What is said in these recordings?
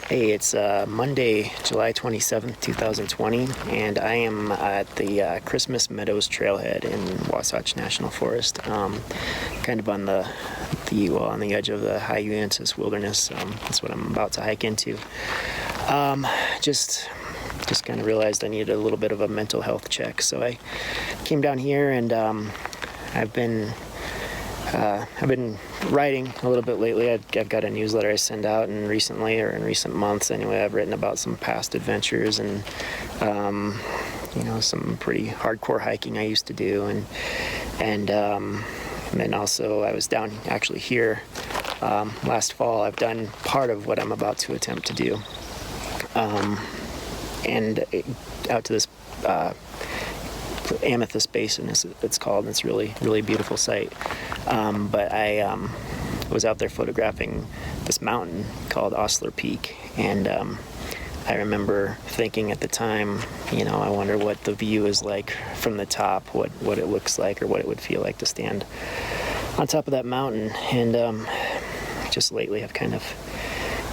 Hey, it's Monday, July 27th, 2020, and I am at the Christmas Meadows Trailhead in Wasatch National Forest, kind of on the on the edge of the High Uintas Wilderness. That's what I'm about to hike into. Just kind of realized I needed a little bit of a mental health check, so I came down here, and I've been writing a little bit lately. I've got a newsletter I send out, and recently, or in recent months anyway, I've written about some past adventures and some pretty hardcore hiking I used to do, and then also I was down actually here last fall. I've done part of what I'm about to attempt to do, out to this Amethyst Basin, it's called, and it's really beautiful site. But I was out there photographing this mountain called Ostler Peak, and I remember thinking at the time, I wonder what the view is like from the top, what it looks like, or what it would feel like to stand on top of that mountain. And just lately I've kind of,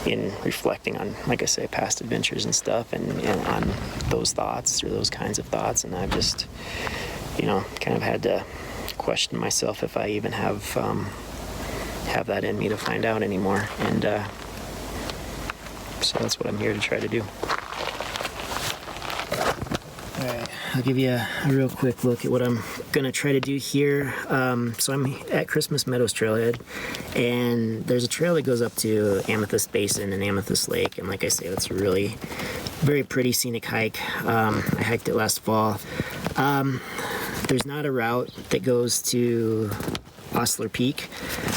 in reflecting on, like I say, past adventures and stuff, and on those thoughts, or those kinds of thoughts, and I've just, kind of had to question myself if I even have that in me to find out anymore. And so that's what I'm here to try to do. Alright, I'll give you a real quick look at what I'm going to try to do here. So I'm at Christmas Meadows Trailhead, and there's a trail that goes up to Amethyst Basin and Amethyst Lake, and like I say, that's a really very pretty scenic hike. I hiked it last fall. There's not a route that goes to Ostler Peak.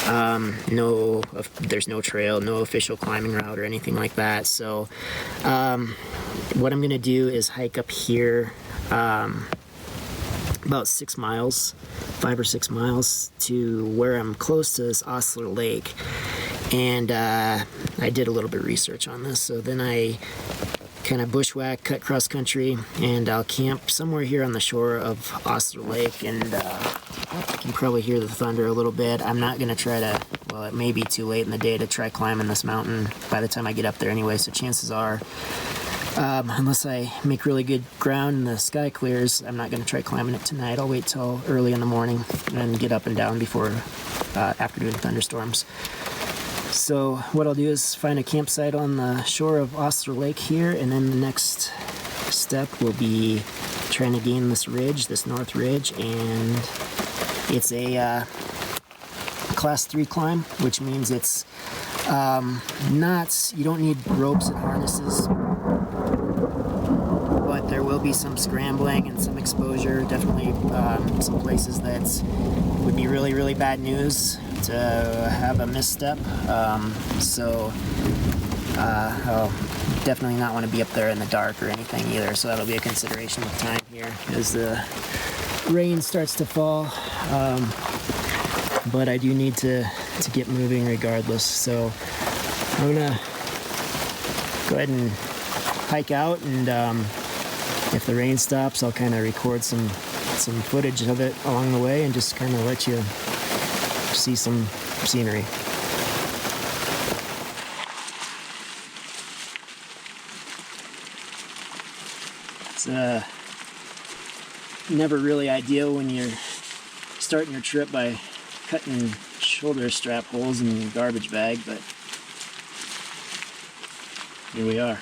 There's no trail, no official climbing route or anything like that. So what I'm gonna do is hike up here about 6 miles, 5 or 6 miles, to where I'm close to this Ostler Lake. And I did a little bit of research on this, so then I kind of bushwhack, cut cross country, and I'll camp somewhere here on the shore of Ostler Lake. And you can probably hear the thunder a little bit. I'm not going to try to, well, it may be too late in the day to try climbing this mountain by the time I get up there anyway, so chances are, unless I make really good ground and the sky clears, I'm not going to try climbing it tonight. I'll wait till early in the morning and get up and down before after thunderstorms. So what I'll do is find a campsite on the shore of Ostler Lake here, and then the next step will be trying to gain this ridge, this north ridge, and it's a class 3 climb, which means it's you don't need ropes and harnesses, but there will be some scrambling and some exposure. Definitely some places that would be really bad news to have a misstep. So I'll definitely not want to be up there in the dark or anything either, so that'll be a consideration with time here as the rain starts to fall. But I do need to get moving regardless, so I'm gonna go ahead and hike out, and if the rain stops, I'll kind of record some footage of it along the way and just kind of let you see some scenery. It's never really ideal when you're starting your trip by cutting shoulder strap holes in your garbage bag, but here we are.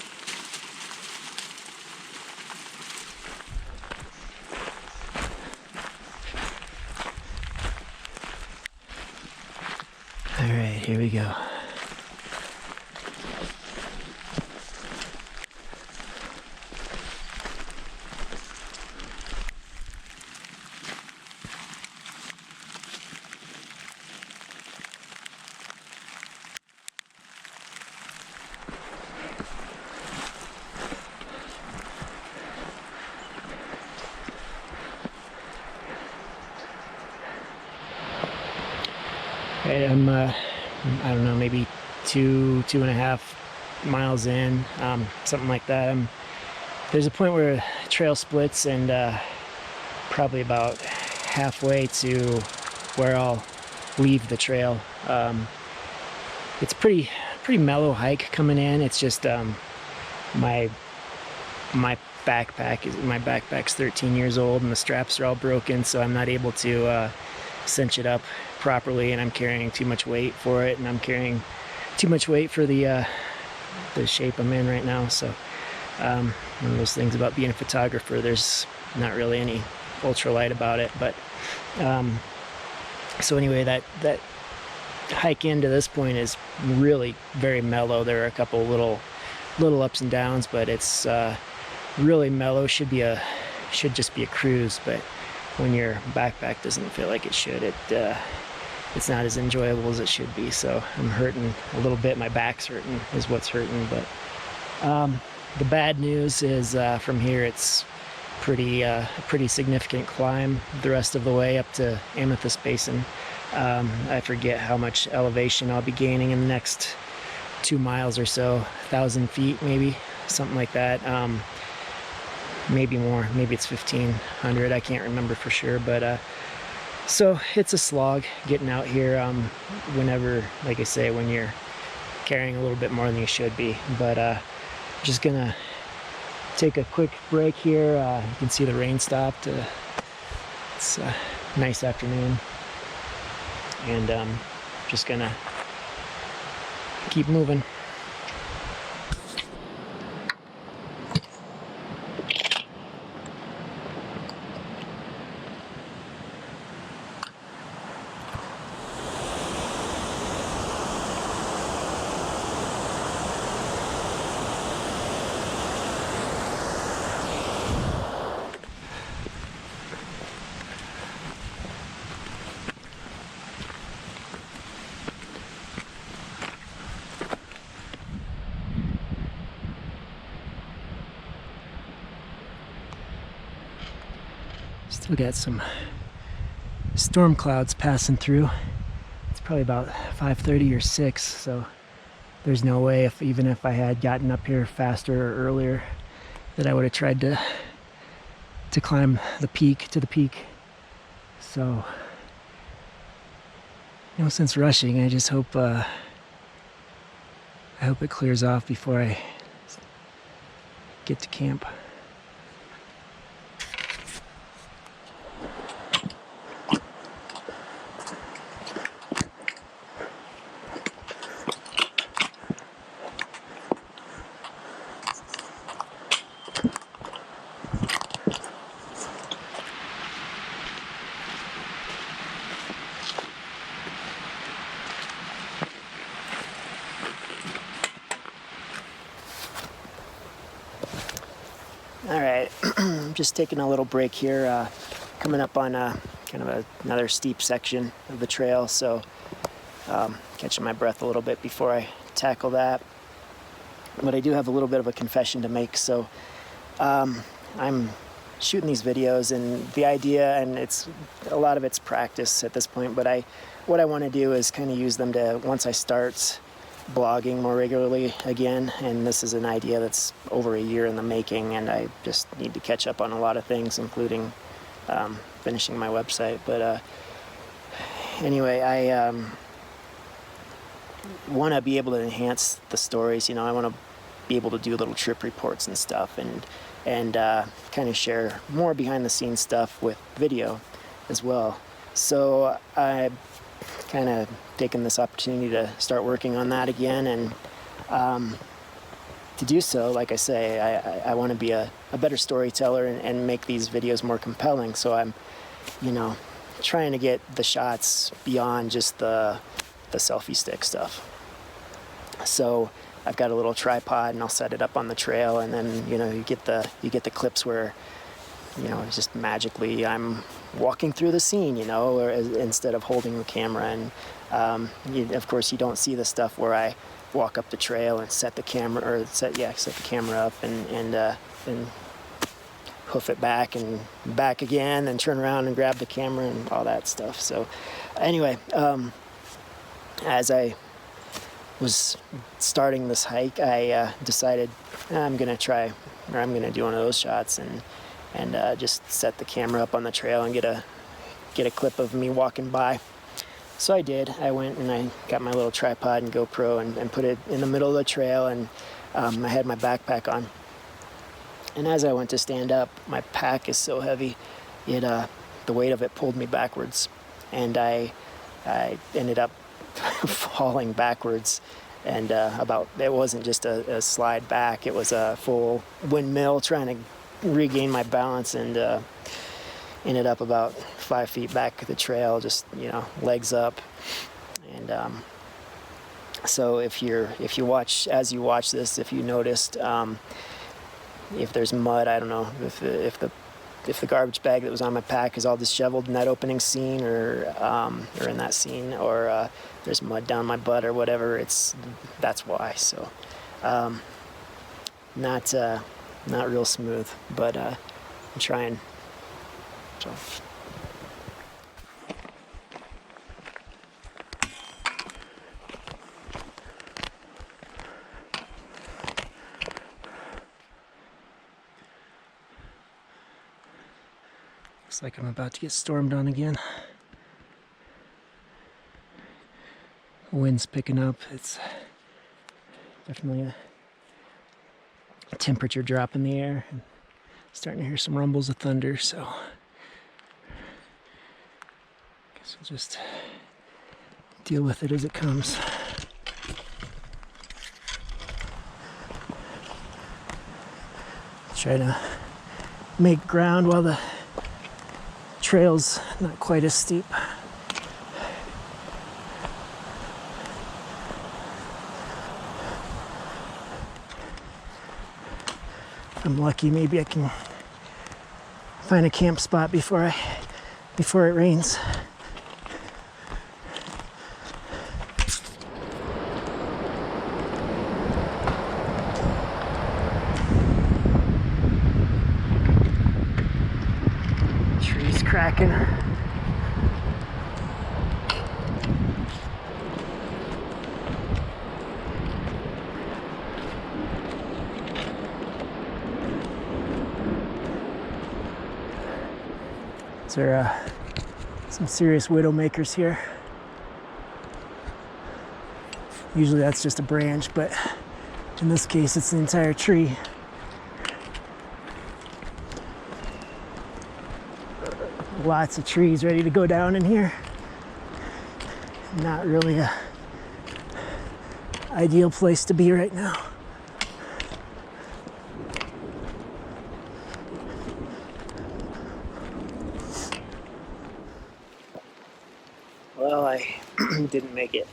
All right, here we go. Right, I'm I don't know, maybe two and a half miles in, something like that. There's a point where the trail splits, and probably about halfway to where I'll leave the trail. It's pretty pretty mellow hike coming in. It's just my backpack's 13 years old and the straps are all broken, so I'm not able to cinch it up properly, and I'm carrying too much weight for it, and I'm carrying too much weight for the shape I'm in right now. So one of those things about being a photographer, there's not really any ultralight about it. But so anyway, that hike into this point is really very mellow. There are a couple little ups and downs, but it's really mellow. Should just be a cruise, but when your backpack doesn't feel like it should, it's not as enjoyable as it should be. So I'm hurting a little bit. My back's hurting is what's hurting. But the bad news is from here it's pretty significant climb the rest of the way up to Amethyst Basin. I forget how much elevation I'll be gaining in the next 2 miles or so, 1,000 feet maybe, something like that. Maybe more, maybe it's 1,500, I can't remember for sure. But so it's a slog getting out here whenever, like I say, when you're carrying a little bit more than you should be. But just gonna take a quick break here. You can see the rain stopped. It's a nice afternoon, and just gonna keep moving. Still got some storm clouds passing through. It's probably about 5:30 or 6, so there's no way, even if I had gotten up here faster or earlier, that I would have tried to climb the peak to the peak. So no sense rushing. I just hope it clears off before I get to camp. All right, I'm just taking a little break here, coming up on kind of another steep section of the trail, so catching my breath a little bit before I tackle that. But I do have a little bit of a confession to make. So I'm shooting these videos, and the idea, and it's a lot of it's practice at this point, but what I want to do is kind of use them to, once I start blogging more regularly again, and this is an idea that's over a year in the making, and I just need to catch up on a lot of things, including finishing my website. But anyway, I want to be able to enhance the stories. I want to be able to do little trip reports and stuff, and kind of share more behind the scenes stuff with video as well. So I kind of taken this opportunity to start working on that again, and to do so, like I say, I want to be a better storyteller and make these videos more compelling. So I'm trying to get the shots beyond just the selfie stick stuff. So I've got a little tripod, and I'll set it up on the trail, and then you get the clips where it's just magically I'm walking through the scene, or instead of holding the camera. And of course you don't see the stuff where I walk up the trail and set the camera up and hoof it back and back again, and turn around and grab the camera and all that stuff. So anyway, as I was starting this hike, I decided I'm gonna do one of those shots and just set the camera up on the trail and get a clip of me walking by. So I did. I went and I got my little tripod and GoPro and put it in the middle of the trail, and I had my backpack on. And as I went to stand up, my pack is so heavy, the weight of it pulled me backwards, and I ended up falling backwards. And it wasn't just a slide back; it was a full windmill trying to regain my balance, and ended up about 5 feet back the trail, just legs up. And so if you watch this, if you noticed, if there's mud, I don't know if the garbage bag that was on my pack is all disheveled in that opening scene, or in that scene, or there's mud down my butt or whatever, that's why. So not real smooth, but I'm trying. So. Looks like I'm about to get stormed on again. Wind's picking up. It's definitely a temperature drop in the air. I'm starting to hear some rumbles of thunder, so I guess we'll just deal with it as it comes. Try to make ground while the trail's not quite as steep. If I'm lucky, maybe I can find a camp spot before it rains. Trees cracking. There are some serious widow makers here. Usually that's just a branch, but in this case it's the entire tree. Lots of trees ready to go down in here. Not really a ideal place to be right now. Well, I didn't make it.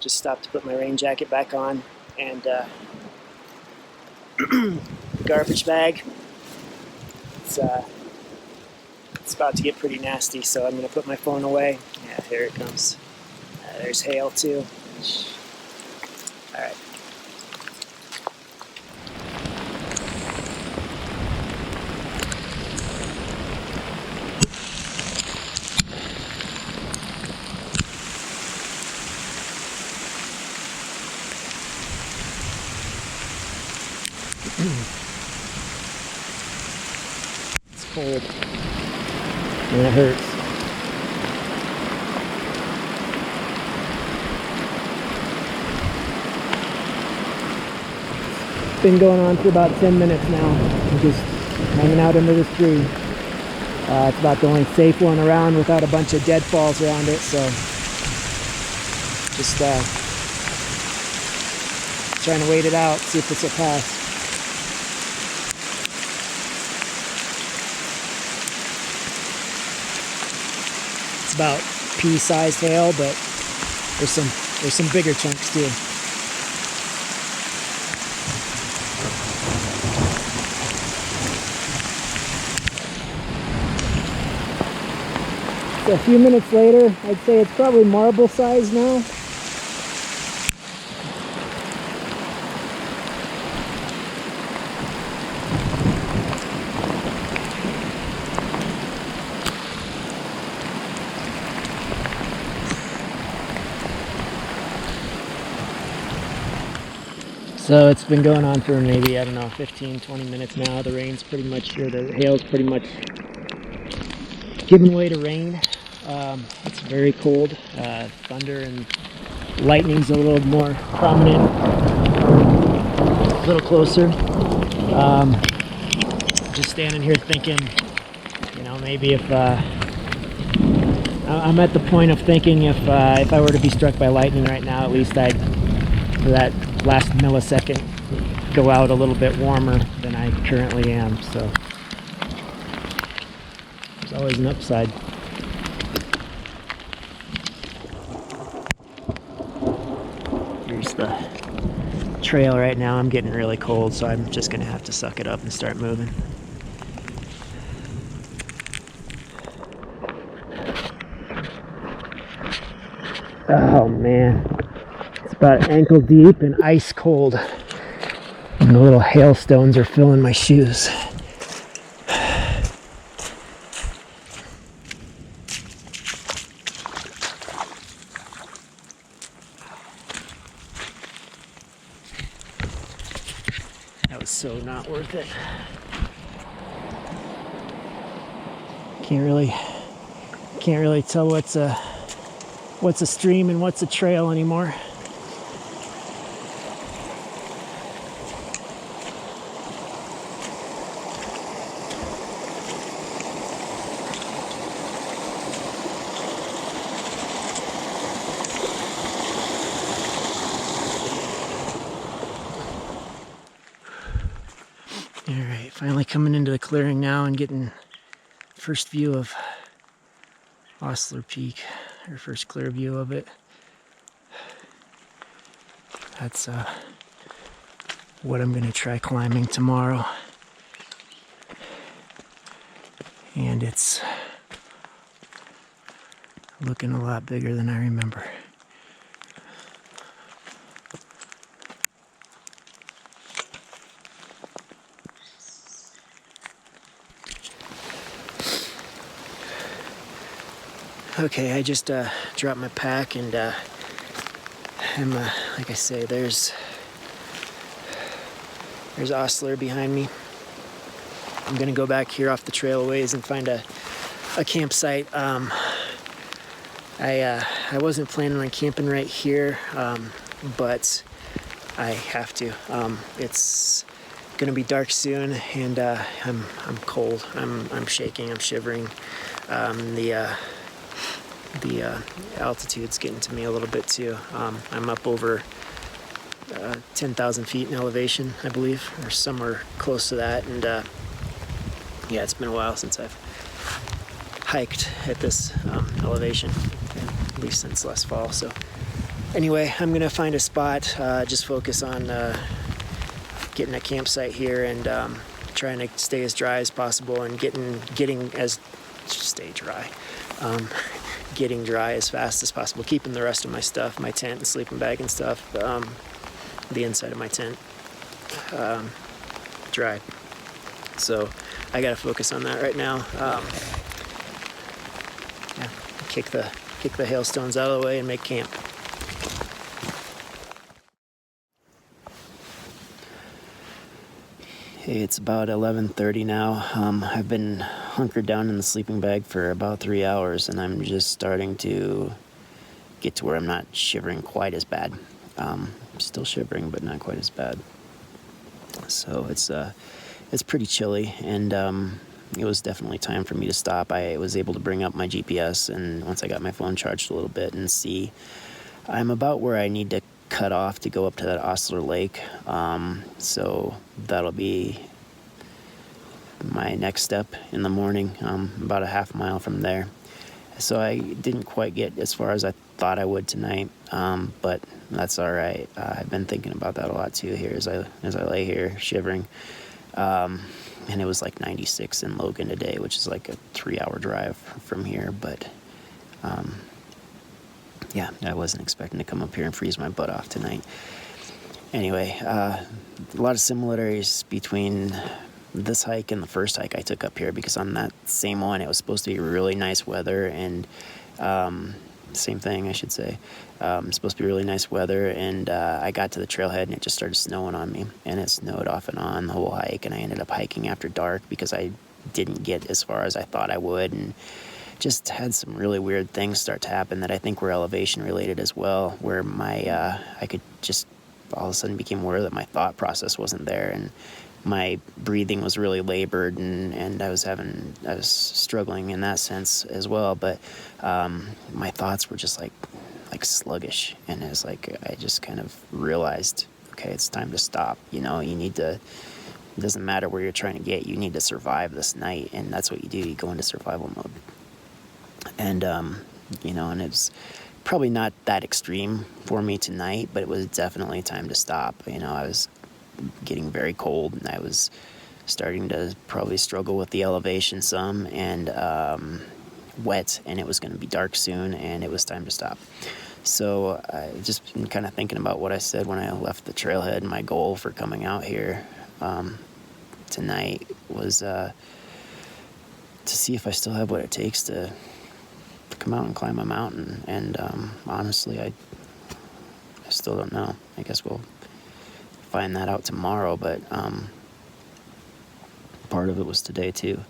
Just stopped to put my rain jacket back on, and the garbage bag. It's about to get pretty nasty, so I'm going to put my phone away. Yeah, here it comes. There's hail too. All right. It's cold. And it hurts. It's been going on for about 10 minutes now. I'm just hanging out under this tree. It's about the only safe one around without a bunch of deadfalls around it, so just trying to wait it out, see if this will pass. It's about pea-sized hail, but there's some bigger chunks too. So a few minutes later, I'd say it's probably marble size now. So it's been going on for maybe, I don't know, 15, 20 minutes now. The rain's pretty much, or the hail's pretty much giving way to rain. It's very cold. Thunder and lightning's a little more prominent, a little closer. Just standing here thinking, maybe if I'm at the point of thinking if I were to be struck by lightning right now, at least I'd, for that last millisecond, go out a little bit warmer than I currently am. So there's always an upside. Here's the trail right now. I'm getting really cold, so I'm just gonna have to suck it up and start moving. Oh man, it's about ankle deep and ice cold. And the little hailstones are filling my shoes. That was so not worth it. Can't really tell what's a stream and what's a trail anymore. Alright, finally coming into the clearing now and getting first view of Ostler Peak, or first clear view of it. That's what I'm gonna try climbing tomorrow. And it's looking a lot bigger than I remember. Okay, I just dropped my pack and I'm like I say, there's Ostler behind me. I'm gonna go back here off the trail a ways and find a campsite. I wasn't planning on camping right here, but I have to. It's gonna be dark soon, and I'm cold. I'm shaking. I'm shivering. The altitude's getting to me a little bit too. I'm up over 10,000 feet in elevation, I believe, or somewhere close to that. And yeah, it's been a while since I've hiked at this elevation, at least since last fall. So anyway, I'm gonna find a spot, just focus on getting a campsite here and trying to stay as dry as possible and getting dry as fast as possible, keeping the rest of my stuff, my tent and sleeping bag and stuff, the inside of my tent, dry. So I gotta focus on that right now. Yeah, kick the hailstones out of the way and make camp. Hey, it's about 11:30 now. I've been hunkered down in the sleeping bag for about 3 hours, and I'm just starting to get to where I'm not shivering quite as bad. Still shivering, but not quite as bad. So it's pretty chilly, and it was definitely time for me to stop. I was able to bring up my GPS, and once I got my phone charged a little bit, and see I'm about where I need to cut off to go up to that Ostler Lake. So that'll be my next step in the morning, about a half mile from there. So I didn't quite get as far as I thought I would tonight, but that's all right. I've been thinking about that a lot too here as I lay here shivering. And it was like 96 in Logan today, which is like a 3-hour drive from here. But yeah, I wasn't expecting to come up here and freeze my butt off tonight. Anyway, a lot of similarities between this hike and the first hike I took up here, because on that same one, it was supposed to be really nice weather, and same thing, I should say. It's supposed to be really nice weather, and I got to the trailhead and it just started snowing on me, and it snowed off and on the whole hike, and I ended up hiking after dark because I didn't get as far as I thought I would, and just had some really weird things start to happen that I think were elevation related as well, where I could just all of a sudden became aware that my thought process wasn't there, and my breathing was really labored, and I was struggling in that sense as well. But my thoughts were just like sluggish, and it was like I just kind of realized, okay, it's time to stop. You need to. It doesn't matter where you're trying to get. You need to survive this night, and that's what you do. You go into survival mode, and and it's probably not that extreme for me tonight, but it was definitely time to stop. I was getting very cold, and I was starting to probably struggle with the elevation some, and wet, and it was going to be dark soon, and it was time to stop. So I just been kind of thinking about what I said when I left the trailhead. My goal for coming out here tonight was to see if I still have what it takes to come out and climb a mountain. And honestly, I still don't know. I guess we'll find that out tomorrow. But part of it was today too,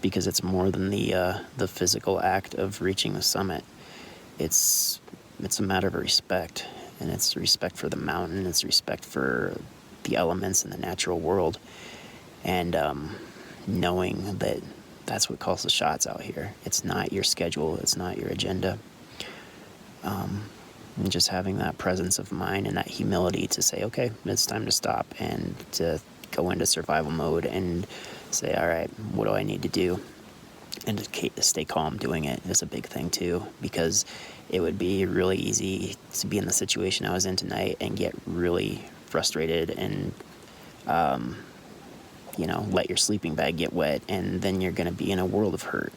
because it's more than the physical act of reaching the summit. It's a matter of respect, and it's respect for the mountain. It's respect for the elements in the natural world, and knowing that that's what calls the shots out here. It's not your schedule. It's not your agenda. And just having that presence of mind and that humility to say, okay, it's time to stop, and to go into survival mode and say, all right, what do I need to do? And to stay calm doing it is a big thing too, because it would be really easy to be in the situation I was in tonight and get really frustrated and, let your sleeping bag get wet, and then you're going to be in a world of hurt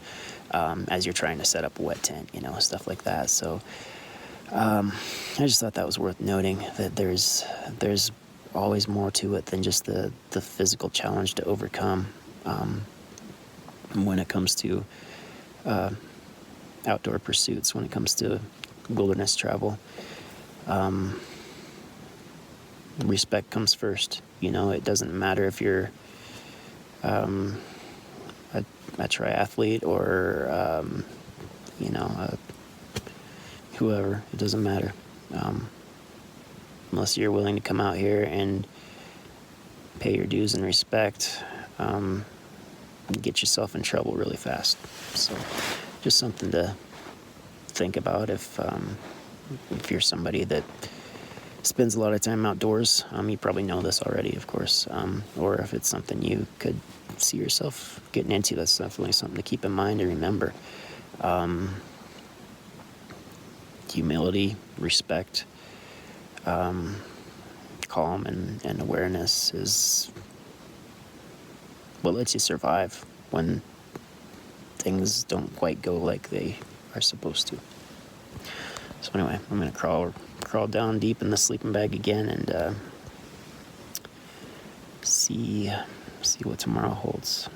as you're trying to set up a wet tent, stuff like that. So I just thought that was worth noting, that there's always more to it than just the physical challenge to overcome when it comes to outdoor pursuits, when it comes to wilderness travel. Respect comes first. It doesn't matter if you're a triathlete or whoever. It doesn't matter, unless you're willing to come out here and pay your dues and respect. Get yourself in trouble really fast. So just something to think about if you're somebody that spends a lot of time outdoors. You probably know this already, of course, or if it's something you could see yourself getting into, that's definitely something to keep in mind and remember. Humility, respect, calm, and awareness is what lets you survive when things don't quite go like they are supposed to. So anyway, I'm going to crawl down deep in the sleeping bag again and see what tomorrow holds.